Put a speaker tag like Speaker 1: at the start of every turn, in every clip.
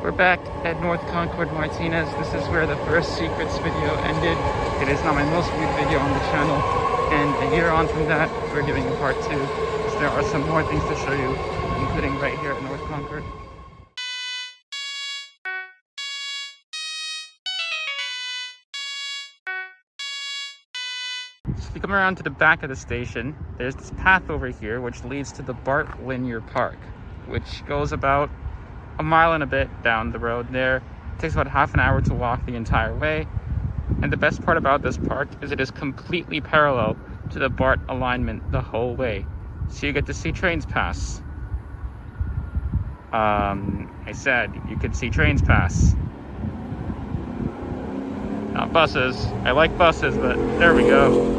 Speaker 1: We're back at North Concord Martinez. This is where the first Secrets video ended. It is now my most viewed video on the channel. And a year on from that, we're doing a part 2. So there are some more things to show you, including right here at North Concord. So if you come around to the back of the station, there's this path over here which leads to the BART Linear Park, which goes about a mile and a bit down the road there. It takes about half an hour to walk the entire way. And the best part about this park is it is completely parallel to the BART alignment the whole way. So you get to see trains pass. I said you could see trains pass. Not buses. I like buses, but there we go.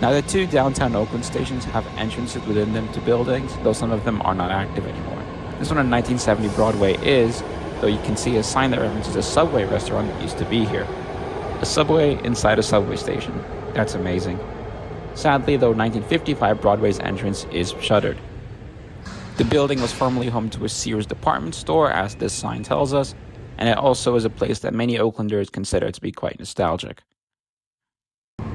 Speaker 2: Now, the two downtown Oakland stations have entrances within them to buildings, though some of them are not active anymore. This one on 1970 Broadway is, though you can see a sign that references a Subway restaurant that used to be here. A Subway inside a subway station. That's amazing. Sadly, though, 1955 Broadway's entrance is shuttered. The building was formerly home to a Sears department store, as this sign tells us, and it also is a place that many Oaklanders consider to be quite nostalgic.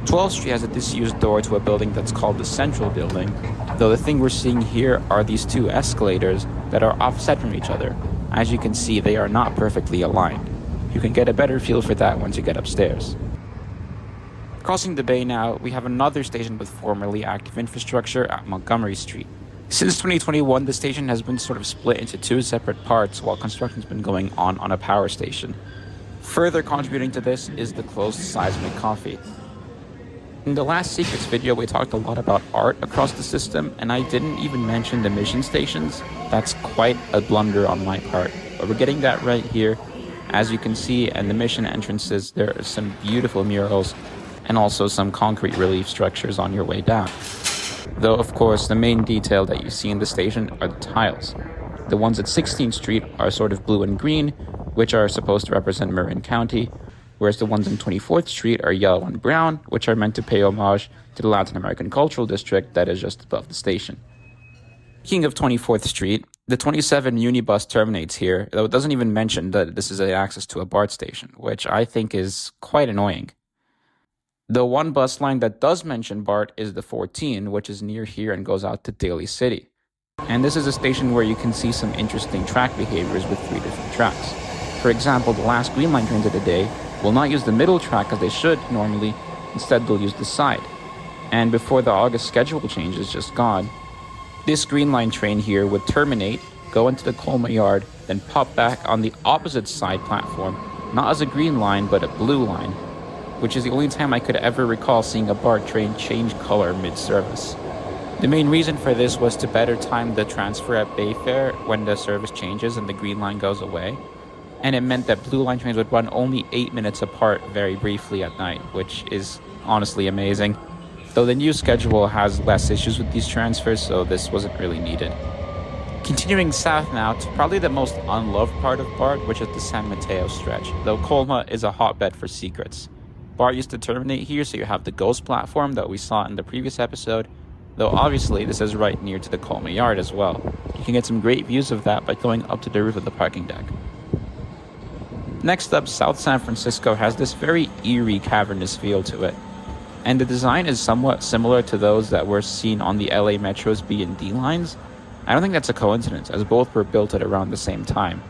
Speaker 2: 12th Street has a disused door to a building that's called the Central Building, though the thing we're seeing here are these two escalators that are offset from each other. As you can see, they are not perfectly aligned. You can get a better feel for that once you get upstairs. Crossing the bay now, we have another station with formerly active infrastructure at Montgomery Street. Since 2021, the station has been sort of split into two separate parts while construction's been going on a power station. Further contributing to this is the closed seismic coffee. In the last Secrets video, we talked a lot about art across the system, and I didn't even mention the mission stations. That's quite a blunder on my part, but we're getting that right here. As you can see, and the mission entrances, there are some beautiful murals and also some concrete relief structures on your way down. Though, of course, the main detail that you see in the station are the tiles. The ones at 16th Street are sort of blue and green, which are supposed to represent Marin County, whereas the ones on 24th Street are yellow and brown, which are meant to pay homage to the Latin American Cultural District that is just above the station. Speaking of 24th Street, the 27 Unibus terminates here, though it doesn't even mention that this is access to a BART station, which I think is quite annoying. The one bus line that does mention BART is the 14, which is near here and goes out to Daly City. And this is a station where you can see some interesting track behaviors with 3 different tracks. For example, the last Green Line trains of the day will not use the middle track as they should normally. Instead, they'll use the side. And before the August schedule change is just gone, this Green Line train here would terminate, go into the Colma yard, then pop back on the opposite side platform, not as a green line, but a blue line, which is the only time I could ever recall seeing a BART train change color mid-service. The main reason for this was to better time the transfer at Bayfair when the service changes and the Green Line goes away. And it meant that Blue Line trains would run only 8 minutes apart very briefly at night, which is honestly amazing. Though the new schedule has less issues with these transfers, so this wasn't really needed. Continuing south now to probably the most unloved part of BART, which is the San Mateo stretch, though Colma is a hotbed for secrets. BART used to terminate here, so you have the Ghost platform that we saw in the previous episode, though obviously this is right near to the Colma yard as well. You can get some great views of that by going up to the roof of the parking deck. Next up, South San Francisco has this very eerie, cavernous feel to it, and the design is somewhat similar to those that were seen on the LA Metro's B and D lines. I don't think that's a coincidence, as both were built at around the same time.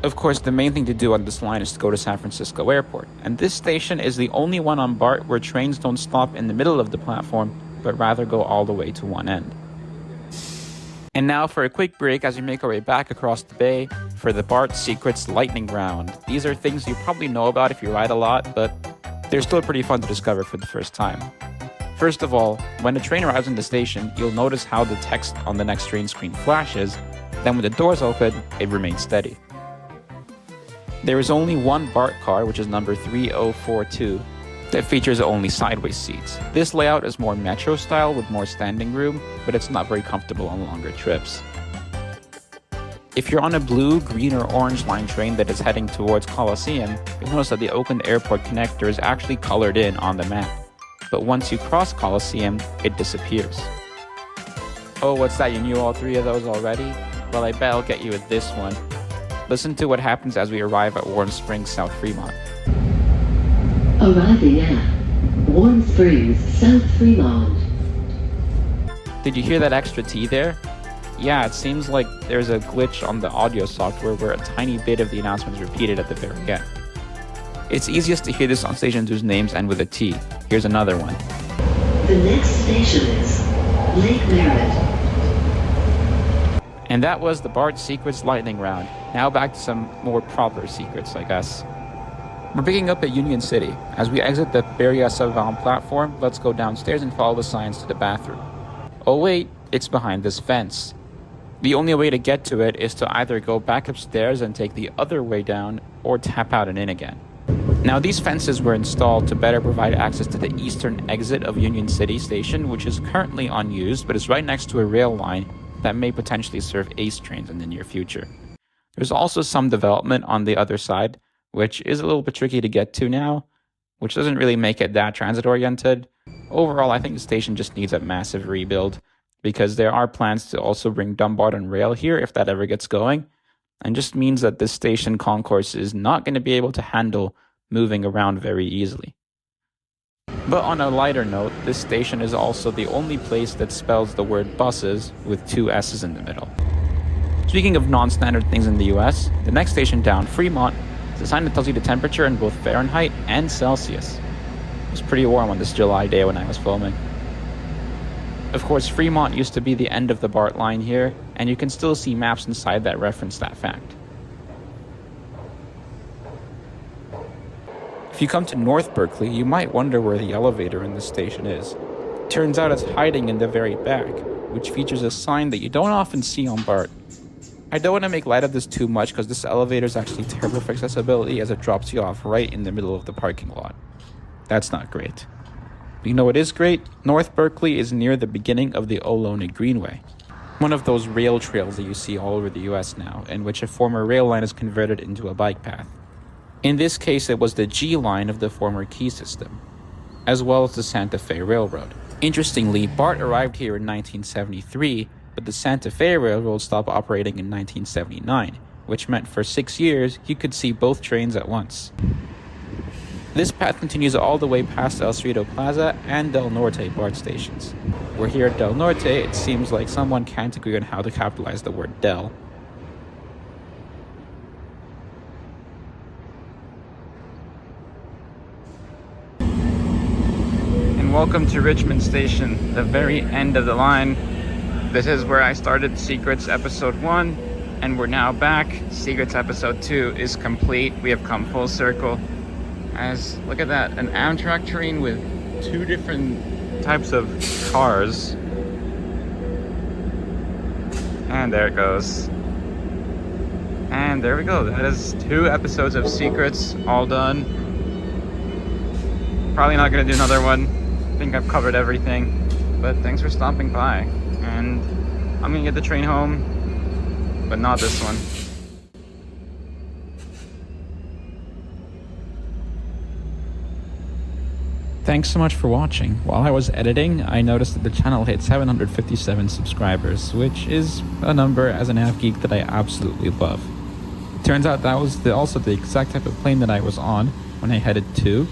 Speaker 2: Of course, the main thing to do on this line is to go to San Francisco Airport, and this station is the only one on BART where trains don't stop in the middle of the platform, but rather go all the way to one end. And now for a quick break as we make our way back across the bay for the BART Secrets Lightning Round. These are things you probably know about if you ride a lot, but they're still pretty fun to discover for the first time. First of all, when the train arrives in the station, you'll notice how the text on the next train screen flashes, then when the doors open, it remains steady. There is only one BART car, which is number 3042, that features only sideways seats. This layout is more metro style with more standing room, but it's not very comfortable on longer trips. If you're on a blue, green, or orange line train that is heading towards Coliseum, you'll notice that the Oakland Airport connector is actually colored in on the map. But once you cross Coliseum, it disappears. Oh, what's that? You knew all three of those already? Well, I bet I'll get you with this one. Listen to what happens as we arrive at Warm Springs, South Fremont.
Speaker 3: Arriving at Warm Springs, South Fremont.
Speaker 2: Did you hear that extra T there? Yeah, it seems like there's a glitch on the audio software where a tiny bit of the announcement is repeated at the very end. It's easiest to hear this on stations whose names end with a T. Here's another one.
Speaker 3: The next station is Lake Merritt.
Speaker 2: And that was the BART Secrets Lightning Round. Now back to some more proper secrets, I guess. We're picking up at Union City. As we exit the Beria-Savant platform, let's go downstairs and follow the signs to the bathroom. Oh wait, it's behind this fence. The only way to get to it is to either go back upstairs and take the other way down, or tap out and in again. Now these fences were installed to better provide access to the eastern exit of Union City Station, which is currently unused, but is right next to a rail line that may potentially serve ACE trains in the near future. There's also some development on the other side, which is a little bit tricky to get to now, which doesn't really make it that transit-oriented. Overall, I think the station just needs a massive rebuild, because there are plans to also bring Dumbarton Rail here if that ever gets going, and just means that this station concourse is not going to be able to handle moving around very easily. But on a lighter note, this station is also the only place that spells the word buses with two S's in the middle. Speaking of non-standard things in the US, the next station down, Fremont, is a sign that tells you the temperature in both Fahrenheit and Celsius. It was pretty warm on this July day when I was filming. Of course, Fremont used to be the end of the BART line here, and you can still see maps inside that reference that fact. If you come to North Berkeley, you might wonder where the elevator in this station is. Turns out it's hiding in the very back, which features a sign that you don't often see on BART. I don't want to make light of this too much because this elevator is actually terrible for accessibility as it drops you off right in the middle of the parking lot. That's not great. But you know what is great? North Berkeley is near the beginning of the Ohlone Greenway, one of those rail trails that you see all over the US now, in which a former rail line is converted into a bike path. In this case, it was the G line of the former Key system, as well as the Santa Fe Railroad. Interestingly, BART arrived here in 1973, but the Santa Fe Railroad stopped operating in 1979, which meant for 6 years you could see both trains at once. This path continues all the way past El Cerrito Plaza and Del Norte BART stations. We're here at Del Norte. It seems like someone can't agree on how to capitalize the word Del.
Speaker 1: Welcome to Richmond Station, the very end of the line. This is where I started Secrets Episode 1, and we're now back. Secrets Episode 2 is complete. We have come full circle. Look at that, an Amtrak train with two different types of cars. And there it goes. And there we go. That is 2 episodes of Secrets, all done. Probably not going to do another one. I think I've covered everything, but thanks for stopping by, and I'm gonna get the train home, but not this one.
Speaker 2: Thanks so much for watching. While I was editing, I noticed that the channel hit 757 subscribers, which is a number as an AV geek that I absolutely love. It turns out that was also the exact type of plane that I was on when I headed to